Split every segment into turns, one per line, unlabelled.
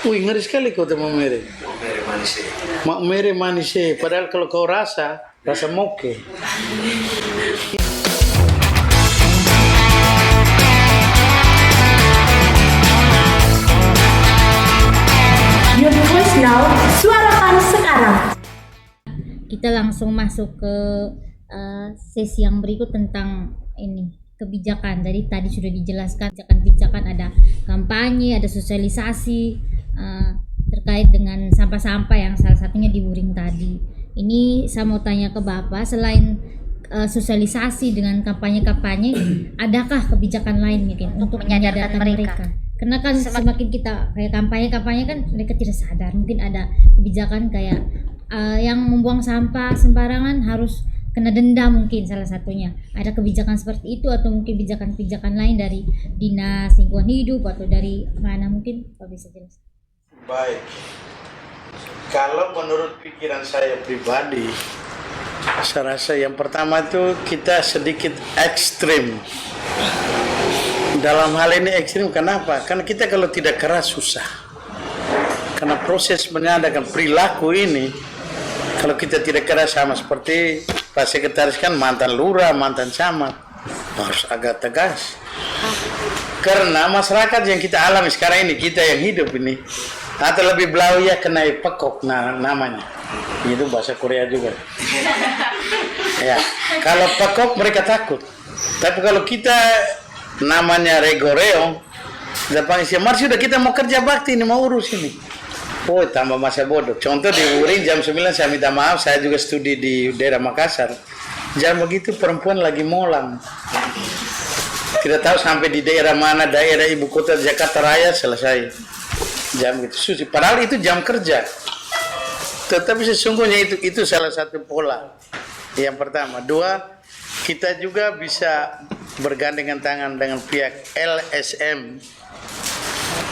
Wih, ngeri sekali kau tuh Mak Mere.
Mere manis.
Mak Mere manis. Padahal kalau kau rasa moke.
Your voice now, suarakan sekarang.
Kita langsung masuk ke sesi yang berikut tentang ini kebijakan. Jadi tadi sudah dijelaskan kebijakan ada kampanye, ada sosialisasi terkait dengan sampah-sampah yang salah satunya di Wuring tadi. Ini saya mau tanya ke Bapak, selain sosialisasi dengan kampanye-kampanye, adakah kebijakan lain mungkin untuk menyadarkan mereka? Karena kan semakin kita kayak kampanye kan mereka tidak sadar. Mungkin ada kebijakan kayak yang membuang sampah sembarangan harus kena denda, mungkin salah satunya. Ada kebijakan seperti itu atau mungkin kebijakan lain dari Dinas Lingkungan Hidup atau dari mana, mungkin Pak bisa jelaskan?
Baik. Kalau menurut pikiran saya pribadi, saya rasa yang pertama itu kita sedikit ekstrim. Dalam hal ini ekstrim kenapa? Karena kita kalau tidak keras susah. Karena proses mengadakan perilaku ini, kalau kita tidak keras sama seperti Pak Sekretaris kan mantan lurah, mantan camat, harus agak tegas. Karena masyarakat yang kita alami sekarang ini, kita yang hidup ini, atau lebih belau ya kena pekok namanya. Itu bahasa Korea juga. Ya, kalau pekok mereka takut. Tapi kalau kita namanya regoreo, kita panggil siapa? Sudah kita mau kerja bakti ini, mau urus ini. Oh, tambah masa bodoh. Contoh di Wuring jam 9 saya minta maaf, saya juga studi di daerah Makassar. Jam begitu perempuan lagi molang. Tidak tahu sampai di daerah mana, daerah ibu kota Jakarta Raya selesai. Jam gitu suci. Padahal itu jam kerja. Tetapi sesungguhnya itu salah satu pola. Yang pertama. Dua, kita juga bisa bergandengan tangan dengan pihak LSM,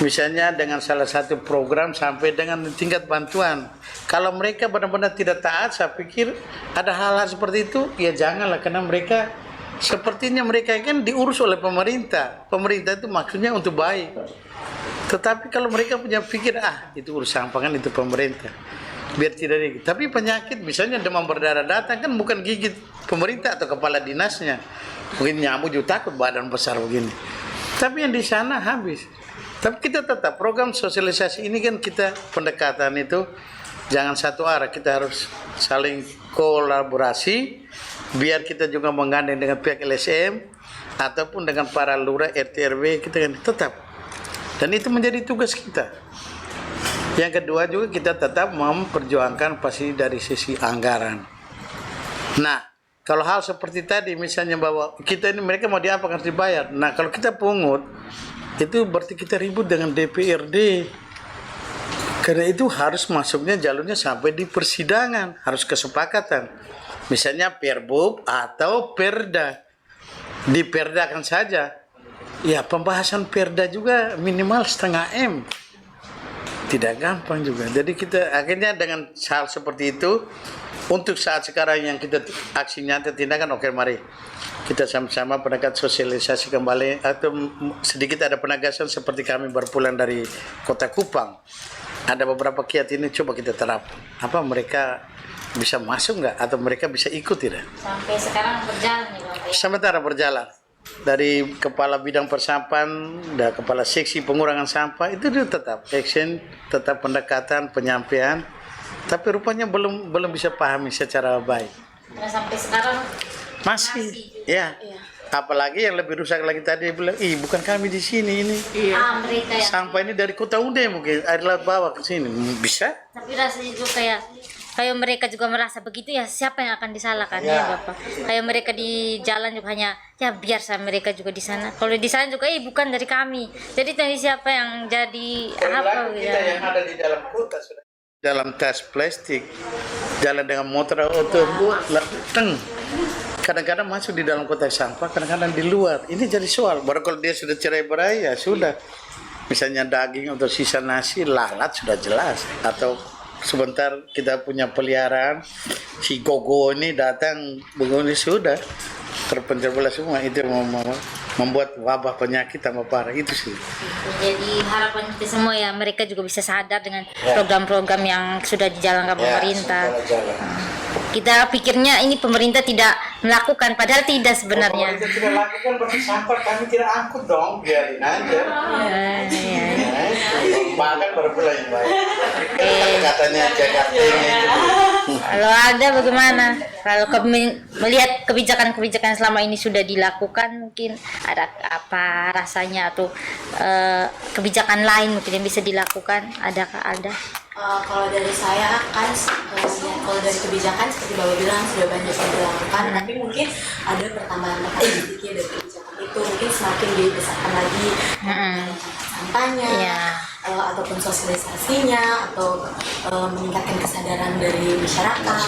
misalnya dengan salah satu program sampai dengan tingkat bantuan. Kalau mereka benar-benar tidak taat, saya pikir ada hal-hal seperti itu, ya janganlah, karena mereka sepertinya mereka kan diurus oleh pemerintah. Pemerintah itu maksudnya untuk baik. Tetapi kalau mereka punya pikir, itu urusan apa kan, itu pemerintah, biar tidak digigit. Tapi penyakit misalnya demam berdarah datang kan bukan gigit pemerintah atau kepala dinasnya. Mungkin nyamuk juga takut badan besar begini. Tapi yang di sana habis. Tapi kita tetap program sosialisasi ini kan kita pendekatan itu jangan satu arah. Kita harus saling kolaborasi biar kita juga menggandeng dengan pihak LSM ataupun dengan para lurah RT RW, kita kan tetap. Dan itu menjadi tugas kita. Yang kedua juga kita tetap memperjuangkan pasti dari sisi anggaran. Nah, kalau hal seperti tadi misalnya bahwa kita ini mereka mau diapakan harus dibayar. Nah, kalau kita pungut itu berarti kita ribut dengan DPRD. Karena itu harus masuknya jalurnya sampai di persidangan, harus kesepakatan. Misalnya Perbub atau Perda. Diperdakan saja. Ya, pembahasan Perda juga minimal 0,5 M. Tidak gampang juga. Jadi kita akhirnya dengan hal seperti itu, untuk saat sekarang yang kita aksi nyata tindakan, oke, mari kita sama-sama pendekatan sosialisasi kembali, atau sedikit ada penegasan seperti kami berpulang dari Kota Kupang. Ada beberapa kiat ini coba kita terapkan. Apa mereka bisa masuk nggak atau mereka bisa ikut tidak?
Sampai sekarang berjalan nih Bapak.
Sementara berjalan. Dari kepala bidang persampahan dan kepala seksi pengurangan sampah itu tetap action, tetap pendekatan, penyampaian. Tapi rupanya belum bisa pahami secara baik.
Karena sampai sekarang
Masih. Ya. Apalagi yang lebih rusak lagi tadi bilang, bukan kami di sini ini.
mereka yang
Sampah ini dari Kota Ude mungkin air laut bawa ke sini. Bisa?
tapi rasanya juga kayak mereka juga merasa begitu, ya siapa yang akan disalahkan ya Bapak. Kayak mereka di jalan juga hanya ya biar mereka juga di sana. Kalau di sana juga bukan dari kami. Jadi dari siapa yang jadi apa
Kita
ya.
yang ada di dalam kota sudah dalam tas plastik, jalan dengan motor auto, kadang-kadang masuk di dalam kotak sampah, kadang-kadang di luar. Ini jadi soal. Baru kalau dia sudah cerai berai ya sudah. Misalnya daging atau sisa nasi, lalat sudah jelas. Atau sebentar kita punya peliharaan, si gogo ini datang begini sudah terpencar bola semua. Itu mau membuat wabah penyakit tambah parah itu sih.
Jadi harapan kita semua ya mereka juga bisa sadar dengan program-program yang sudah dijalankan pemerintah. Kita pikirnya ini pemerintah tidak melakukan, padahal tidak sebenarnya.
Pemerintah tidak lakukan berarti sampah kami tidak angkut dong, biarin aja. Bahkan baru pulang yang baik. Katanya Jakarta ini.
Kalau ada bagaimana? Kalau melihat kebijakan-kebijakan selama ini sudah dilakukan, mungkin ada apa rasanya atau kebijakan lain mungkin yang bisa dilakukan? Adakah ada?
Kalau dari saya kan kalau dari kebijakan seperti Bapak bilang sudah banyak yang dilakukan, tapi mungkin ada pertambahan sedikit dari kebijakan itu, mungkin semakin dibesarkan lagi sampahnya, ataupun sosialisasinya, atau meningkatkan kesadaran dari masyarakat.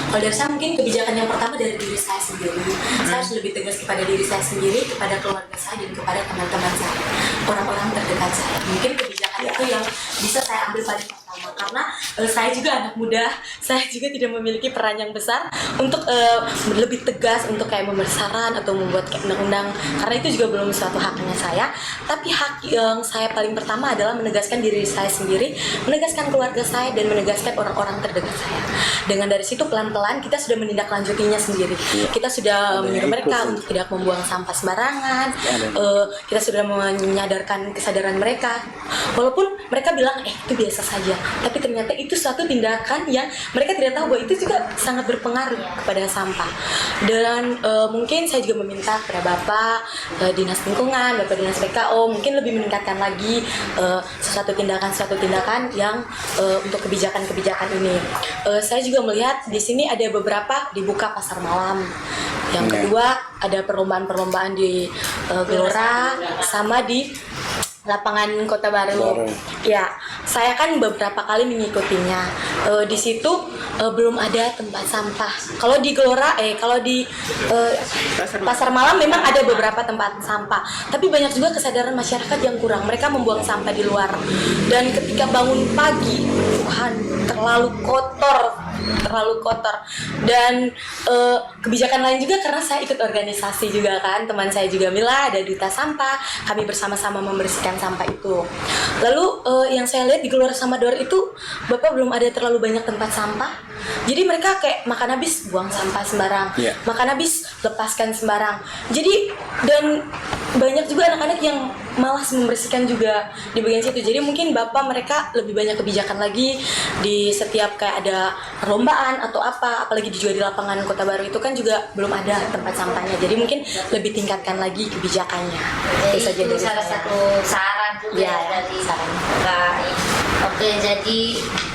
Kalau dari saya mungkin kebijakan yang pertama dari diri saya sendiri, saya harus lebih tegas kepada diri saya sendiri, kepada keluarga saya, dan kepada teman-teman saya, orang-orang terdekat saya. Mungkin kebijakan itu yang bisa saya ambil paling pertama, karena saya juga anak muda, saya juga tidak memiliki peran yang besar untuk lebih tegas untuk kayak membesarkan atau membuat kayak undang-undang, karena itu juga belum suatu haknya saya. Tapi hak yang saya paling pertama adalah menegaskan diri saya sendiri, menegaskan keluarga saya, dan menegaskan orang-orang terdekat saya. Dengan dari situ pelan-pelan kita sudah menindaklanjutinya sendiri. Kita sudah menyuruh mereka untuk tidak membuang sampah sembarangan. Kita sudah menyadarkan kesadaran mereka. Walaupun mereka bilang itu biasa saja, tapi ternyata itu suatu tindakan yang mereka tidak tahu bahwa itu juga sangat berpengaruh kepada sampah. Dan mungkin saya juga meminta kepada Bapak Dinas Lingkungan, Bapak Dinas BKO mungkin lebih meningkatkan lagi suatu tindakan yang untuk kebijakan-kebijakan ini. Saya juga melihat di sini ada beberapa dibuka pasar malam. Yang kedua ada perlombaan-perlombaan di Gelora sama di lapangan Kota Baru. Ya, saya kan beberapa kali mengikutinya. Di situ belum ada tempat sampah. Kalau di Gelora, kalau di pasar malam memang ada beberapa tempat sampah. Tapi banyak juga kesadaran masyarakat yang kurang. Mereka membuang sampah di luar. Dan ketika bangun pagi, Tuhan, terlalu kotor. Dan kebijakan lain juga karena saya ikut organisasi juga kan, teman saya juga Mila, ada duta sampah, kami bersama-sama membersihkan sampah itu. Lalu yang saya lihat di Gelora sama Dor itu Bapak belum ada terlalu banyak tempat sampah, jadi mereka kayak makan habis buang sampah sembarang, makan habis lepaskan sembarang. Jadi dan banyak juga anak-anak yang malas membersihkan juga di bagian situ. Jadi mungkin Bapak mereka lebih banyak kebijakan lagi di setiap kayak ada perlombaan atau apa, apalagi juga di lapangan Kota Baru itu kan juga belum ada tempat sampahnya. Jadi mungkin lebih tingkatkan lagi kebijakannya.
Jadi itu salah satu saran juga dari saran. Oke, jadi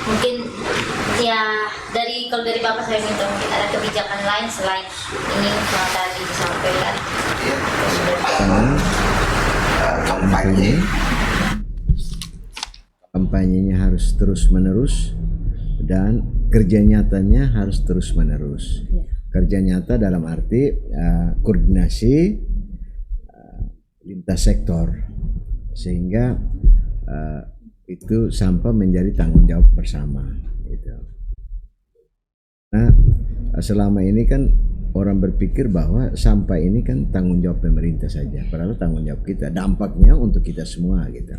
mungkin kalau dari Bapak saya minta mungkin ada kebijakan lain selain ini yang tadi disampaikan.
Kampanyenya harus terus menerus dan kerja nyatanya harus terus menerus. Kerja nyata dalam arti koordinasi lintas sektor sehingga itu sampah menjadi tanggung jawab bersama. Gitu. Nah, selama ini kan orang berpikir bahwa sampah ini kan tanggung jawab pemerintah saja, padahal tanggung jawab kita, dampaknya untuk kita semua gitu.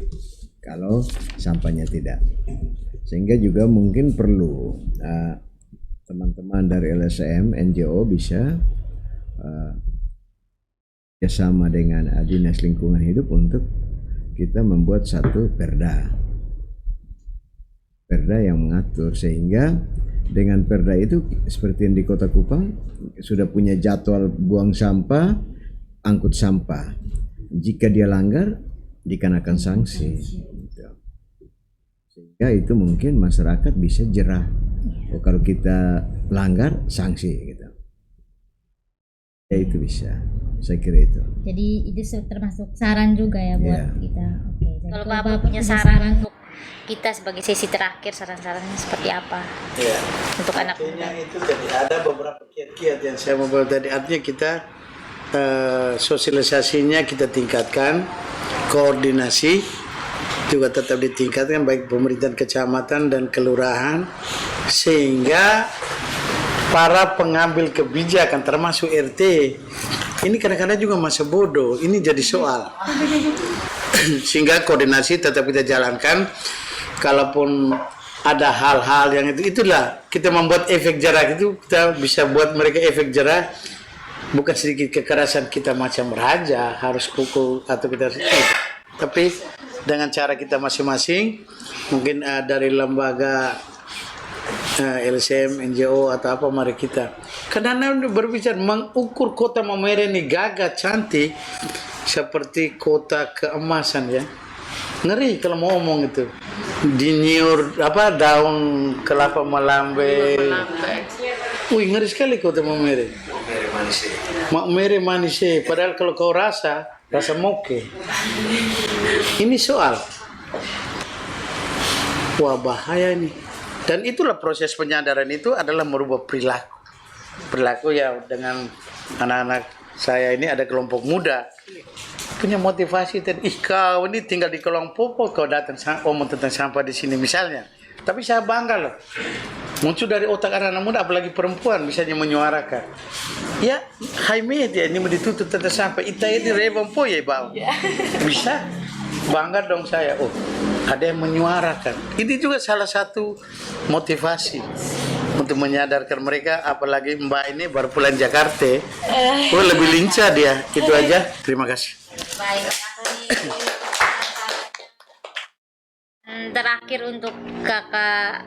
Kalau sampahnya tidak, sehingga juga mungkin perlu teman-teman dari LSM, NGO bisa bersama dengan Dinas Lingkungan Hidup untuk kita membuat satu perda yang mengatur, sehingga dengan perda itu seperti yang di Kota Kupang sudah punya jadwal buang sampah, angkut sampah. Jika dia langgar dikenakan sanksi. Sehingga itu mungkin masyarakat bisa jerah. Kalau kita langgar sanksi gitu. Ya itu bisa. Saya kira itu.
Jadi itu termasuk saran juga ya buat kita. Oke. Kalau Bapak punya saran untuk kita sebagai sesi terakhir, saran-sarannya seperti apa untuk anak muda?
Itu tadi ada beberapa kiat-kiat yang saya mau bawa tadi. Artinya kita sosialisasinya kita tingkatkan, koordinasi juga tetap ditingkatkan baik pemerintahan kecamatan dan kelurahan, sehingga para pengambil kebijakan termasuk RT Ini kadang-kadang juga masa bodoh, ini jadi soal. Sehingga koordinasi tetap kita jalankan. Kalaupun ada hal-hal yang itulah kita membuat efek jerah itu, kita bisa buat mereka efek jerah. Bukan sedikit kekerasan kita macam raja harus pukul atau kita tapi dengan cara kita masing-masing, mungkin dari lembaga LSM, NGO atau apa, mari kita karena berbicara mengukur kota Maumere ini gagah cantik seperti kota keemasan ya. Ngeri kalau mau ngomong itu dinyur apa daun kelapa melambai. Wih, ngeri sekali kota Maumere. Maumere manis. Padahal kalau kau rasa moke. Ini soal. Wah, bahaya ini. Dan itulah proses penyadaran itu adalah merubah perilaku. Perilaku ya dengan anak-anak saya ini ada kelompok muda. Punya motivasi dan kau ini tinggal di Kolong Popo, kau datang omong tentang sampah di sini misalnya. Tapi saya bangga loh. Muncul dari otak anak-anak muda, apalagi perempuan, misalnya menyuarakan. Ya, hai media ini mau ditutup tentang sampah. Ita ini rebon po ya, Bang. Bisa? Bangga dong saya. Oh, ada yang menyuarakan. Ini juga salah satu motivasi untuk menyadarkan mereka, apalagi Mbak ini baru pulang Jakarta. Oh, lebih lincah dia. Itu aja. Terima kasih.
Baik, terakhir untuk kakak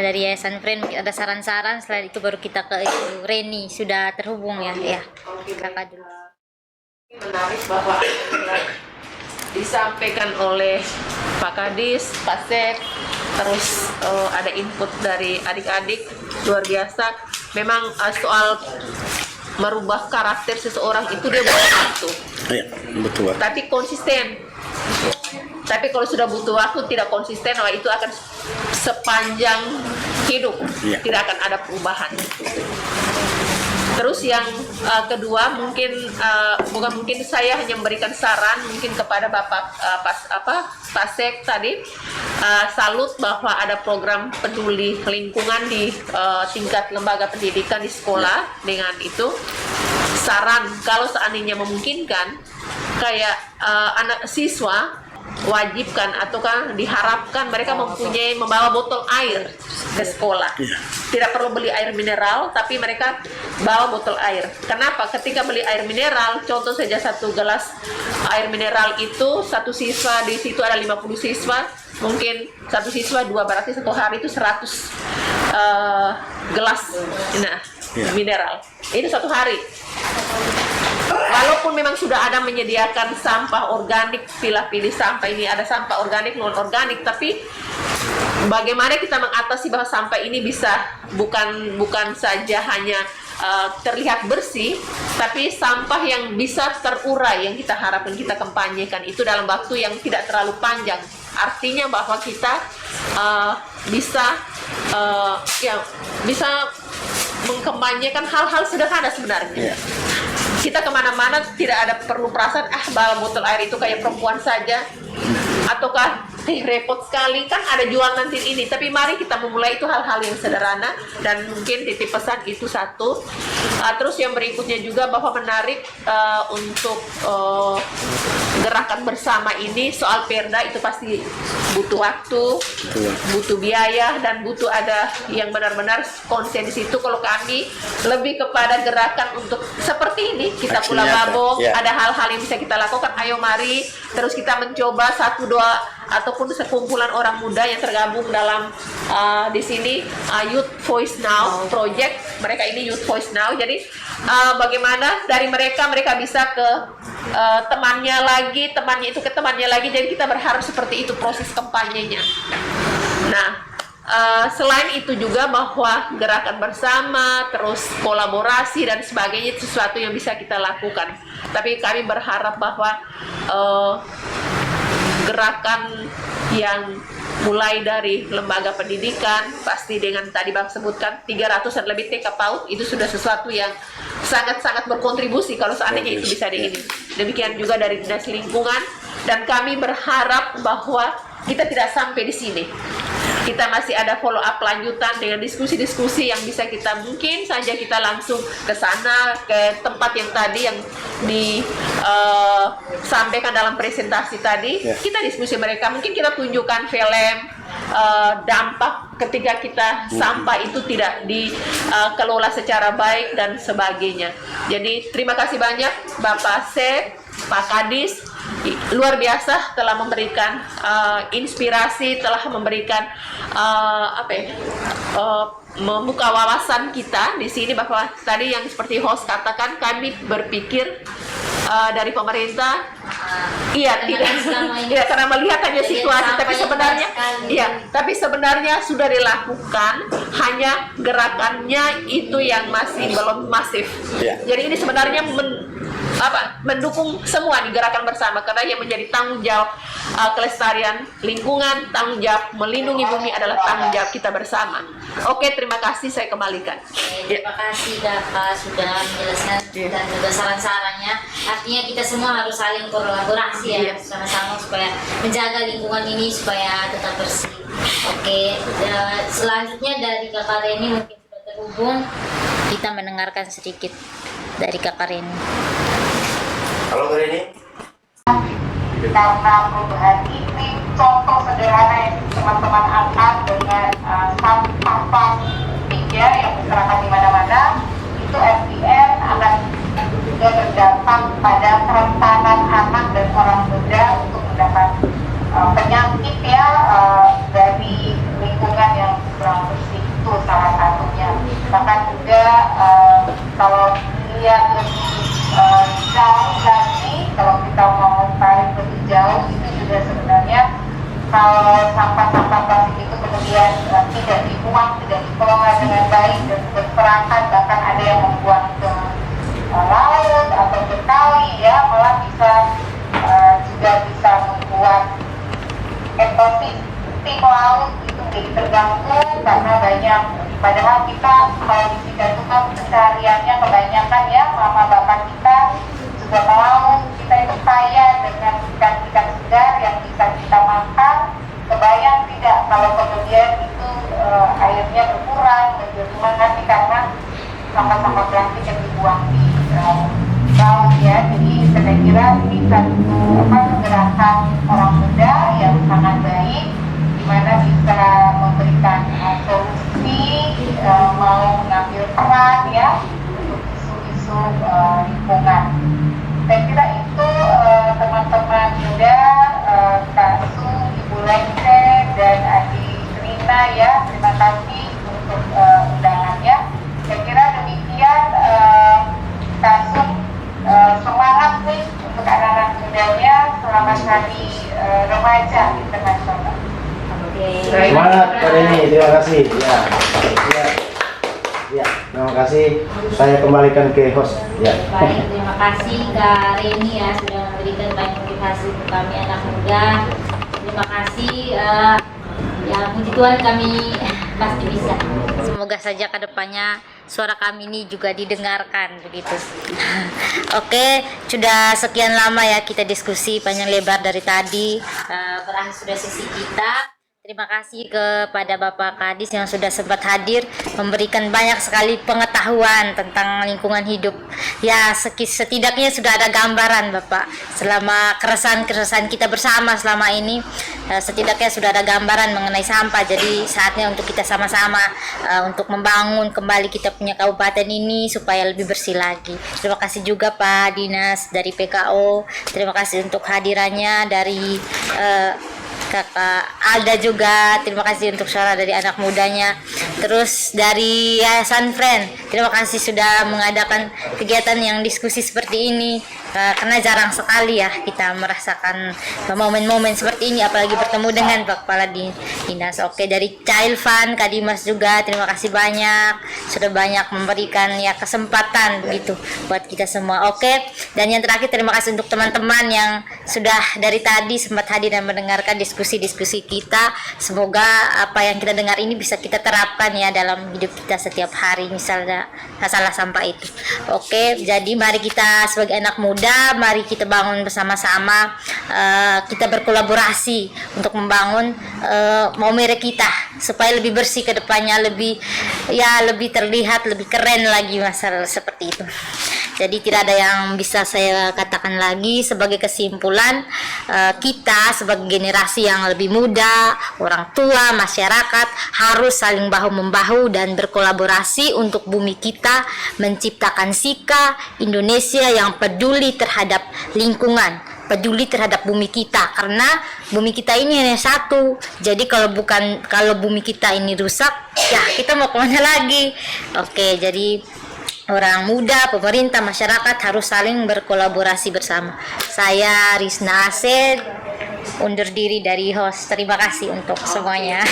dari Yayasan Friend ada saran-saran, setelah itu baru kita ke Ibu Reni, sudah terhubung ya? Ya, kakak dulu.
Menarik bahwa disampaikan oleh Pak Kadis, Pak Sek, terus ada input dari adik-adik, luar biasa. Memang soal merubah karakter seseorang itu dia butuh waktu.
Ya, betul.
Tapi konsisten. Tapi kalau sudah butuh waktu tidak konsisten, wah itu akan sepanjang hidup, tidak akan ada perubahan. Terus yang kedua bukan mungkin saya hanya memberikan saran mungkin kepada Bapak Pak Sek tadi, salut bahwa ada program peduli lingkungan di tingkat lembaga pendidikan di sekolah. Dengan itu saran kalau seandainya memungkinkan kayak anak siswa wajibkan ataukah diharapkan mereka membawa botol air ke sekolah. Tidak perlu beli air mineral, tapi mereka bawa botol air. Kenapa? Ketika beli air mineral, contoh saja satu gelas air mineral itu satu siswa, di situ ada 50 siswa, mungkin satu siswa 2, berarti satu hari itu 100 gelas mineral. Itu satu hari. Walaupun memang sudah ada menyediakan sampah organik, pilih sampah ini ada sampah organik, non organik, tapi bagaimana kita mengatasi bahwa sampah ini bisa bukan saja hanya terlihat bersih, tapi sampah yang bisa terurai yang kita harapkan, kita kampanyekan itu dalam waktu yang tidak terlalu panjang. Artinya bahwa kita bisa mengkampanyekan hal-hal sederhana sebenarnya. Kita kemana-mana tidak ada perlu perasaan bawa botol air itu kayak perempuan saja, ataukah repot sekali, kan ada jual nanti ini. Tapi mari kita memulai itu hal-hal yang sederhana, dan mungkin titip pesan itu satu. Terus yang berikutnya juga bahwa menarik untuk gerakan bersama ini soal perda itu pasti butuh waktu, butuh biaya, dan butuh ada yang benar-benar konsen di situ. Kalau kami lebih kepada gerakan untuk seperti ini, kita Pulau Babong, ada hal-hal yang bisa kita lakukan, ayo mari terus kita mencoba 1-2 ataupun sekumpulan orang muda yang tergabung dalam di sini Youth Voice Now Project. Mereka ini Youth Voice Now, jadi bagaimana dari mereka bisa ke temannya itu ke temannya lagi, jadi kita berharap seperti itu proses kampanyenya. Nah, selain itu juga bahwa gerakan bersama, terus kolaborasi dan sebagainya itu sesuatu yang bisa kita lakukan. Tapi kami berharap bahwa gerakan yang mulai dari lembaga pendidikan, pasti dengan tadi Bang sebutkan 300-an lebih TK PAUD, itu sudah sesuatu yang sangat-sangat berkontribusi kalau seandainya itu bisa ini. Demikian juga dari Dinas Lingkungan, dan kami berharap bahwa kita tidak sampai di sini. kita masih ada follow up lanjutan dengan diskusi-diskusi yang bisa kita mungkin saja kita langsung ke sana, ke tempat yang tadi yang disampaikan dalam presentasi tadi. Kita diskusi mereka, mungkin kita tunjukkan film dampak ketika kita sampah itu tidak dikelola secara baik dan sebagainya. Jadi terima kasih banyak Bapak Sep, Pak Kadis, luar biasa telah memberikan inspirasi, telah memberikan membuka wawasan kita di sini, bahwa tadi yang seperti host katakan, kami berpikir dari pemerintah tidak karena melihat hanya situasi, tapi sebenarnya sudah dilakukan, hanya gerakannya itu yang masih belum masif. Jadi ini sebenarnya mendukung semua di gerakan bersama, karena yang menjadi tanggung jawab kelestarian lingkungan, tanggung jawab melindungi bumi adalah tanggung jawab kita bersama. Oke, terima kasih, saya kembalikan.
Terima kasih Bapak sudah menjelaskan dan juga saran-sarannya. Artinya kita semua harus saling kolaborasi ya, sama-sama supaya menjaga lingkungan ini supaya tetap bersih. Oke, selanjutnya dari Kakak Reni mungkin sudah terhubung, kita mendengarkan sedikit dari Kakak Reni.
Halo Kak Reni.
Karena perubahan iklim, contoh sederhana yang teman-teman angkat dengan sampah plastik yang berserakan di mana-mana, itu SDM akan juga berdampak pada kerentanan anak dan orang muda untuk mendapat penyakit dari lingkungan yang kurang bersih, itu salah satunya. Bahkan juga kalau lihat lebih jauh lagi, kalau kita mau tarik lebih jauh, itu juga sebenarnya kalau sampah-sampah plastik itu kemudian tidak dibuang, tidak dikelola dengan baik dan berserakan, bahkan ada yang membuang ke laut atau ke kali malah bisa juga bisa membuat ekosistem laut itu menjadi terganggu karena banyak, padahal kita kalau di sini itu kan pencariannya kebanyakan mama bapak kita juga melaut, kita itu kaya dengan ikan-ikan segar yang bisa kita makan. Kebayang tidak kalau kemudian itu airnya berkurang, bagaimana karena sampah-sampah plastik yang dibuang di laut Jadi saya kira ini satu gerakan orang muda yang sangat baik, di mana bisa memberikan solusi, mau mengambil peran untuk isu-isu lingkungan. Saya kira itu teman-teman muda, Kak Su, Ibu Lengse, dan Adi Rina terima kasih untuk undangannya. Saya kira demikian, Kak Su, semangat nih untuk anak-anak mudanya, selamat hari remaja internasional.
Semangat Kak Reni, terima kasih. Ya, terima kasih. Saya kembalikan ke host.
Baik, terima kasih Kak Reni sudah memberikan banyak motivasi untuk kami anak muda. Terima kasih. Puji Tuhan kami pasti bisa. Semoga saja kedepannya suara kami ini juga didengarkan begitu. Oke, sudah sekian lama kita diskusi panjang lebar dari tadi. Berakhir sudah sesi kita. Terima kasih kepada Bapak Kadis yang sudah sempat hadir, memberikan banyak sekali pengetahuan tentang lingkungan hidup. Setidaknya sudah ada gambaran Bapak selama keresahan-keresahan kita bersama selama ini. Setidaknya sudah ada gambaran mengenai sampah. Jadi saatnya untuk kita sama-sama untuk membangun kembali kita punya kabupaten ini supaya lebih bersih lagi. Terima kasih juga Pak Dinas dari PKO. Terima kasih untuk hadirannya dari Kakak Alda juga, terima kasih untuk suara dari anak mudanya. Terus dari Yayasan Friend, terima kasih sudah mengadakan kegiatan yang diskusi seperti ini. Karena jarang sekali kita merasakan momen-momen seperti ini, apalagi bertemu dengan Pak Kepala Dinas. Oke, dari Child Fund, Kak Dimas juga, terima kasih banyak. Sudah banyak memberikan kesempatan begitu buat kita semua. Oke, dan yang terakhir terima kasih untuk teman-teman yang sudah dari tadi sempat hadir dan mendengarkan diskusi-diskusi kita. Semoga apa yang kita dengar ini bisa kita terapkan dalam hidup kita setiap hari, misalnya masalah sampah itu. Oke, jadi mari kita sebagai anak muda muda, mari kita bangun bersama-sama, kita berkolaborasi untuk membangun Maumere kita supaya lebih bersih ke depannya, lebih terlihat lebih keren lagi masalah seperti itu. Jadi tidak ada yang bisa saya katakan lagi. Sebagai kesimpulan, kita sebagai generasi yang lebih muda, orang tua, masyarakat harus saling bahu-membahu dan berkolaborasi untuk bumi kita, menciptakan Sika Indonesia yang peduli terhadap lingkungan, peduli terhadap bumi kita, karena bumi kita ini hanya satu. Jadi kalau bumi kita ini rusak, ya kita mau kemana lagi? Oke, jadi orang muda, pemerintah, masyarakat harus saling berkolaborasi bersama. Saya Rizna Ased, undur diri dari host. Terima kasih untuk semuanya.